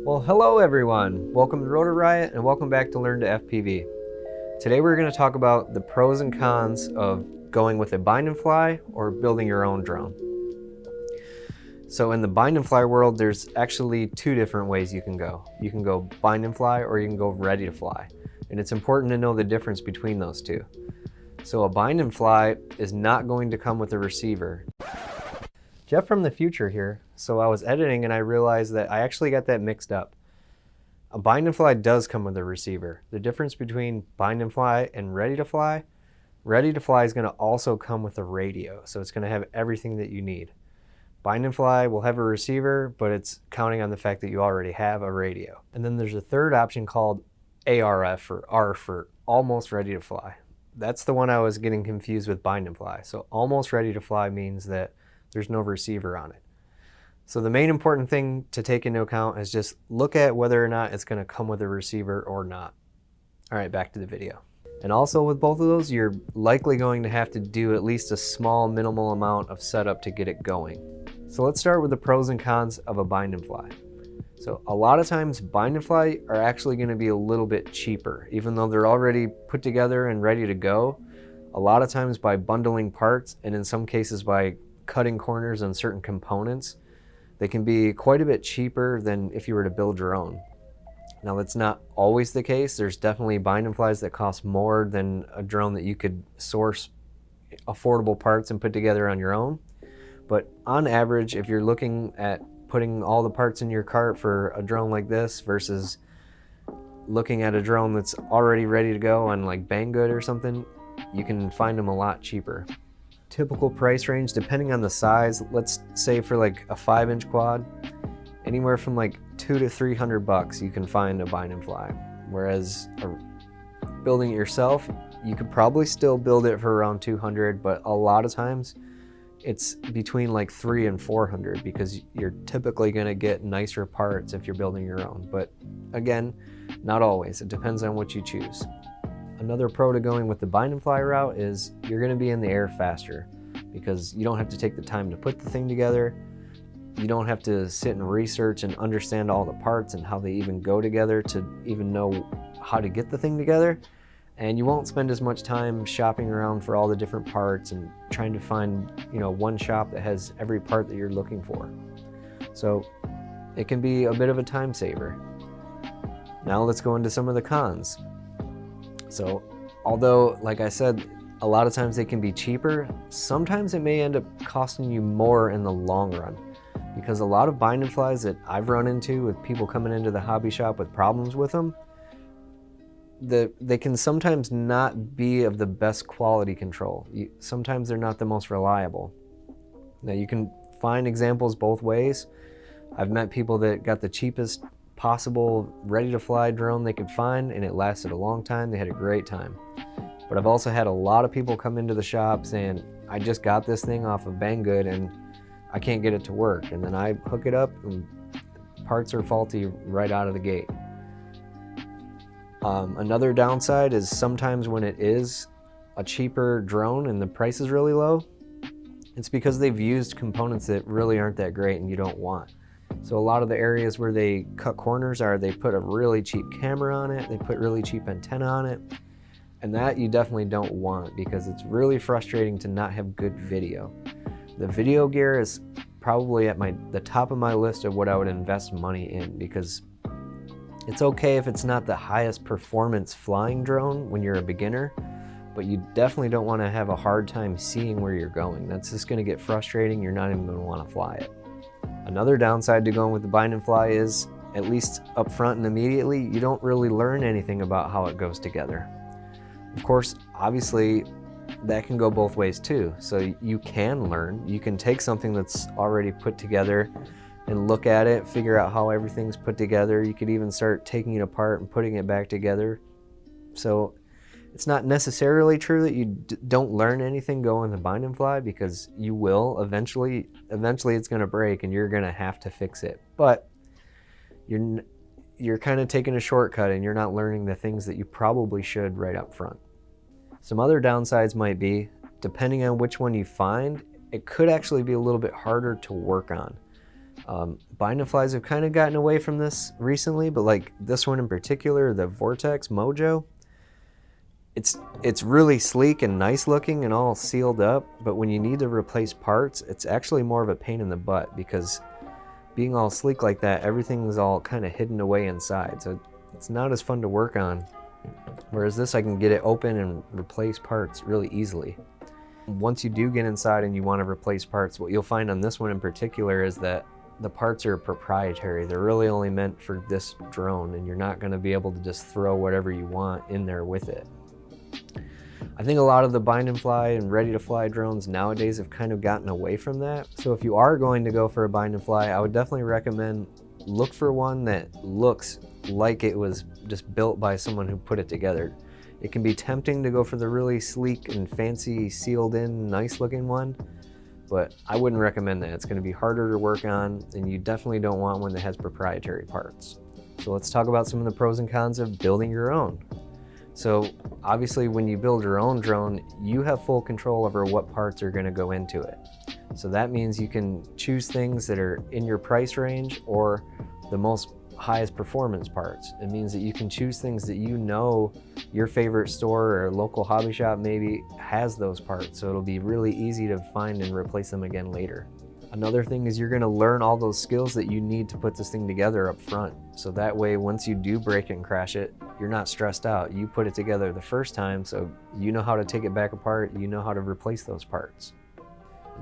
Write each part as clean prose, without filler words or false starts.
Well, hello everyone. Welcome to Rotor Riot and welcome back to Learn to FPV. Today we're going to talk about the pros and cons of going with a bind and fly or building your own drone. So in the bind and fly world, there's actually two different ways you can go. You can go bind and fly or you can go ready to fly. And it's important to know the difference between those two. So a bind and fly is not going to come with a receiver. Jeff from the future here. So I was editing and I realized that I actually got that mixed up. A bind and fly does come with a receiver. The difference between bind and fly and ready to fly is going to also come with a radio. So it's going to have everything that you need. Bind and fly will have a receiver, but it's counting on the fact that you already have a radio. And then there's a third option called ARF or ARF for almost ready to fly. That's the one I was getting confused with bind and fly. So almost ready to fly means that there's no receiver on it. So the main important thing to take into account is just look at whether or not it's going to come with a receiver or not. All right, back to the video. And also with both of those, you're likely going to have to do at least a small minimal amount of setup to get it going. So let's start with the pros and cons of a bind and fly. So a lot of times bind and fly are actually going to be a little bit cheaper, even though they're already put together and ready to go. A lot of times by bundling parts, and in some cases by cutting corners on certain components, they can be quite a bit cheaper than if you were to build your own. Now that's not always the case. There's definitely bind and flies that cost more than a drone that you could source affordable parts and put together on your own. But on average, if you're looking at putting all the parts in your cart for a drone like this versus looking at a drone that's already ready to go on like Banggood or something, you can find them a lot cheaper. Typical price range, depending on the size, let's say for like a 5-inch quad, anywhere from like $200 to $300 you can find a bind and fly. Whereas building it yourself, you could probably still build it for around $200, but a lot of times it's between like $300 and $400 because you're typically going to get nicer parts if you're building your own. But again, not always. It depends on what you choose. Another pro to going with the bind and fly route is you're going to be in the air faster because you don't have to take the time to put the thing together. You don't have to sit and research and understand all the parts and how they even go together to even know how to get the thing together. And you won't spend as much time shopping around for all the different parts and trying to find, one shop that has every part that you're looking for. So it can be a bit of a time saver. Now let's go into some of the cons. So although, like I said, a lot of times they can be cheaper, sometimes it may end up costing you more in the long run. Because a lot of bind and flies that I've run into with people coming into the hobby shop with problems with them, they can sometimes not be of the best quality control. Sometimes they're not the most reliable. Now you can find examples both ways. I've met people that got the cheapest possible ready to fly drone they could find and it lasted a long time. They had a great time. But I've also had a lot of people come into the shop saying, I just got this thing off of Banggood and I can't get it to work. And then I hook it up and parts are faulty right out of the gate. Another downside is sometimes when it is a cheaper drone and the price is really low, it's because they've used components that really aren't that great and you don't want. So a lot of the areas where they cut corners they put a really cheap camera on it, they put really cheap antenna on it, and that you definitely don't want because it's really frustrating to not have good video. The video gear is probably at the top of my list of what I would invest money in because it's okay if it's not the highest performance flying drone when you're a beginner, but you definitely don't want to have a hard time seeing where you're going. That's just going to get frustrating. You're not even going to want to fly it. Another downside to going with the bind and fly is, at least up front and immediately, you don't really learn anything about how it goes together. Of course, obviously, that can go both ways too. So you can learn. You can take something that's already put together and look at it, figure out how everything's put together. You could even start taking it apart and putting it back together. So it's not necessarily true that you don't learn anything going to bind and fly because you will eventually it's going to break and you're going to have to fix it. But you're kind of taking a shortcut and you're not learning the things that you probably should right up front. Some other downsides might be, depending on which one you find, it could actually be a little bit harder to work on. Binding flies have kind of gotten away from this recently, but like this one in particular, the Vortex Mojo, it's really sleek and nice looking and all sealed up, but when you need to replace parts, it's actually more of a pain in the butt, because being all sleek like that, everything is all kind of hidden away inside, so it's not as fun to work on. Whereas this, I can get it open and replace parts really easily. Once you do get inside and you want to replace parts, what you'll find on this one in particular is that the parts are proprietary. They're really only meant for this drone, and you're not going to be able to just throw whatever you want in there with it. I think a lot of the bind and fly and ready to fly drones nowadays have kind of gotten away from that. So if you are going to go for a bind and fly, I would definitely recommend look for one that looks like it was just built by someone who put it together. It can be tempting to go for the really sleek and fancy sealed in nice looking one, but I wouldn't recommend that. It's going to be harder to work on, and you definitely don't want one that has proprietary parts. So let's talk about some of the pros and cons of building your own. So obviously when you build your own drone, you have full control over what parts are going to go into it. So that means you can choose things that are in your price range or the most highest performance parts. It means that you can choose things that you know your favorite store or local hobby shop maybe has those parts, so it'll be really easy to find and replace them again later. Another thing is you're going to learn all those skills that you need to put this thing together up front, so that way once you do break it and crash it, you're not stressed out. You put it together the first time, so you know how to take it back apart, you know how to replace those parts.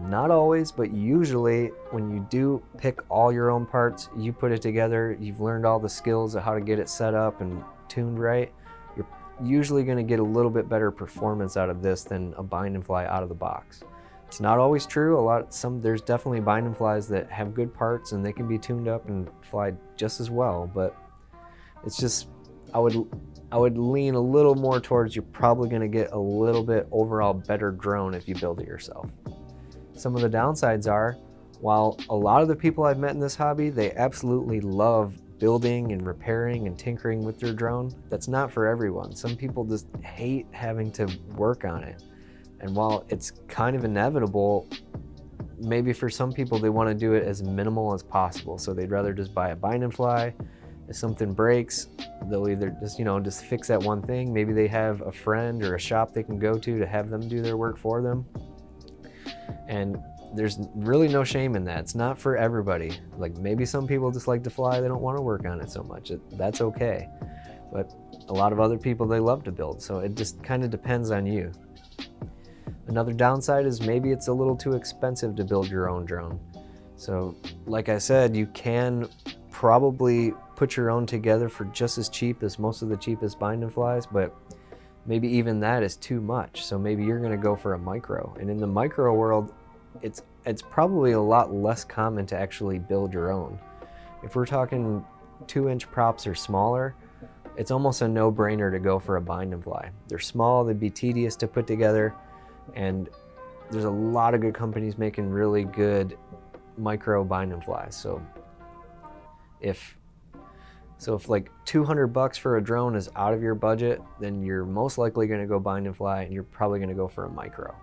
Not always, but usually when you do pick all your own parts, you put it together, you've learned all the skills of how to get it set up and tuned right, you're usually going to get a little bit better performance out of this than a bind and fly out of the box. It's not always true. There's definitely bind and flies that have good parts and they can be tuned up and fly just as well, but it's just, I would lean a little more towards you're probably going to get a little bit overall better drone if you build it yourself. Some of the downsides are, while a lot of the people I've met in this hobby, they absolutely love building and repairing and tinkering with their drone, that's not for everyone. Some people just hate having to work on it. And while it's kind of inevitable, maybe for some people they want to do it as minimal as possible. So they'd rather just buy a bind and fly. If something breaks, they'll either just fix that one thing. Maybe they have a friend or a shop they can go to have them do their work for them. And there's really no shame in that. It's not for everybody. Like maybe some people just like to fly, they don't want to work on it so much. That's okay. But a lot of other people, they love to build. So it just kind of depends on you. Another downside is maybe it's a little too expensive to build your own drone. So like I said, you can probably put your own together for just as cheap as most of the cheapest bind and flies, but maybe even that is too much. So maybe you're going to go for a micro. And in the micro world, it's probably a lot less common to actually build your own. If we're talking 2-inch props or smaller, it's almost a no-brainer to go for a bind and fly. They're small, they'd be tedious to put together, and there's a lot of good companies making really good micro bind and flies. So if like $200 for a drone is out of your budget, then you're most likely going to go bind and fly, and you're probably going to go for a micro.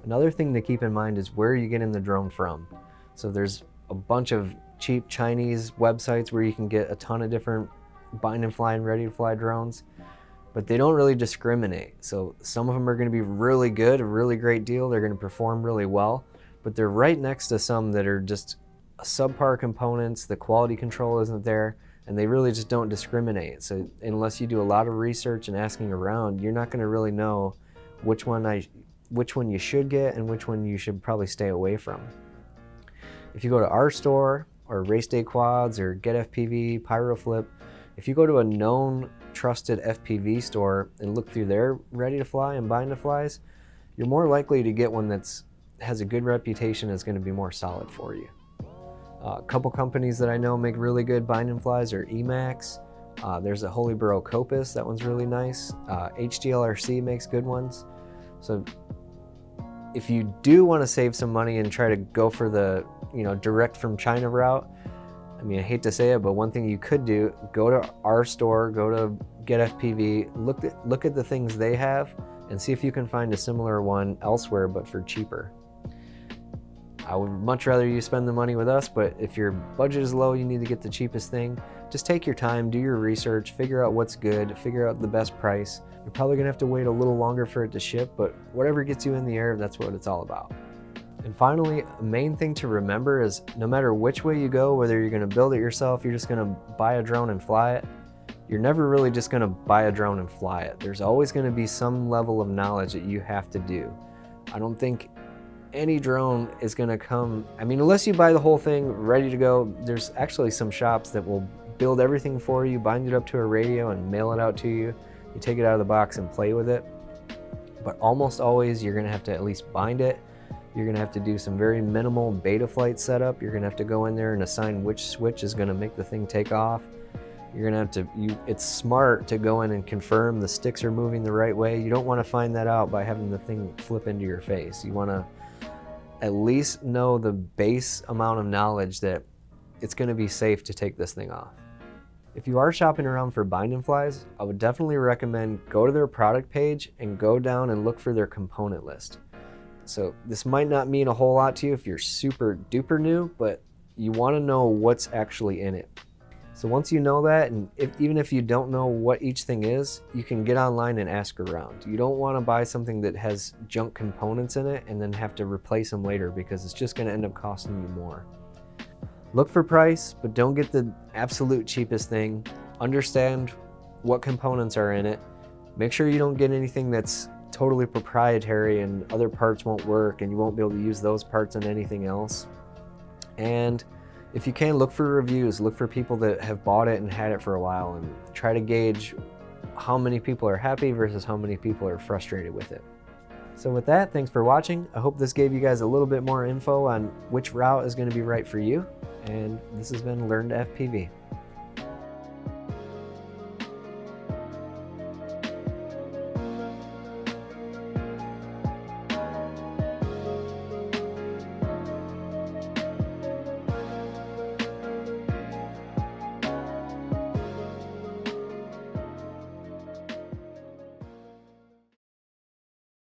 Another thing to keep in mind is where you get in the drone from. So there's a bunch of cheap Chinese websites where you can get a ton of different bind and fly and ready to fly drones, but they don't really discriminate. So some of them are going to be really good, a really great deal, they're going to perform really well, but they're right next to some that are just subpar components, the quality control isn't there, and they really just don't discriminate. So unless you do a lot of research and asking around, you're not going to really know which one you should get and which one you should probably stay away from. If you go to our store or Race Day Quads or Get FPV, Pyroflip, if you go to a known trusted FPV store and look through their ready to fly and bind to flies, you're more likely to get one that's has a good reputation, is going to be more solid for you. A couple companies that I know make really good bind and flies are Emax. There's a Holybro Copus, that one's really nice. HDLRC makes good ones. So if you do want to save some money and try to go for the direct from China route, I mean, I hate to say it, but one thing you could do, go to our store, go to Get FPV, look at the things they have and see if you can find a similar one elsewhere but for cheaper. I would much rather you spend the money with us, but if your budget is low, you need to get the cheapest thing, just take your time, do your research, figure out what's good, figure out the best price. You're probably gonna have to wait a little longer for it to ship, but whatever gets you in the air, that's what it's all about. And finally, a main thing to remember is no matter which way you go, whether you're gonna build it yourself, you're just gonna buy a drone and fly it, you're never really just gonna buy a drone and fly it. There's always gonna be some level of knowledge that you have to do. I don't think any drone is gonna come, I mean, unless you buy the whole thing ready to go, there's actually some shops that will build everything for you, bind it up to a radio and mail it out to you. You take it out of the box and play with it. But almost always you're gonna have to at least bind it. You're gonna have to do some very minimal Betaflight setup. You're gonna have to go in there and assign which switch is gonna make the thing take off. You're gonna have to, it's smart to go in and confirm the sticks are moving the right way. You don't wanna find that out by having the thing flip into your face. You wanna at least know the base amount of knowledge that it's gonna be safe to take this thing off. If you are shopping around for bind and flies, I would definitely recommend go to their product page and go down and look for their component list. So this might not mean a whole lot to you if you're super duper new, but you want to know what's actually in it. So once you know that, and even if you don't know what each thing is, you can get online and ask around. You don't want to buy something that has junk components in it and then have to replace them later, because it's just going to end up costing you more. Look for price, but don't get the absolute cheapest thing. Understand what components are in it. Make sure you don't get anything that's totally proprietary and other parts won't work and you won't be able to use those parts on anything else. And if you can, look for reviews, look for people that have bought it and had it for a while, and try to gauge how many people are happy versus how many people are frustrated with it. So with that, thanks for watching. I hope this gave you guys a little bit more info on which route is going to be right for you. And this has been Learn to FPV.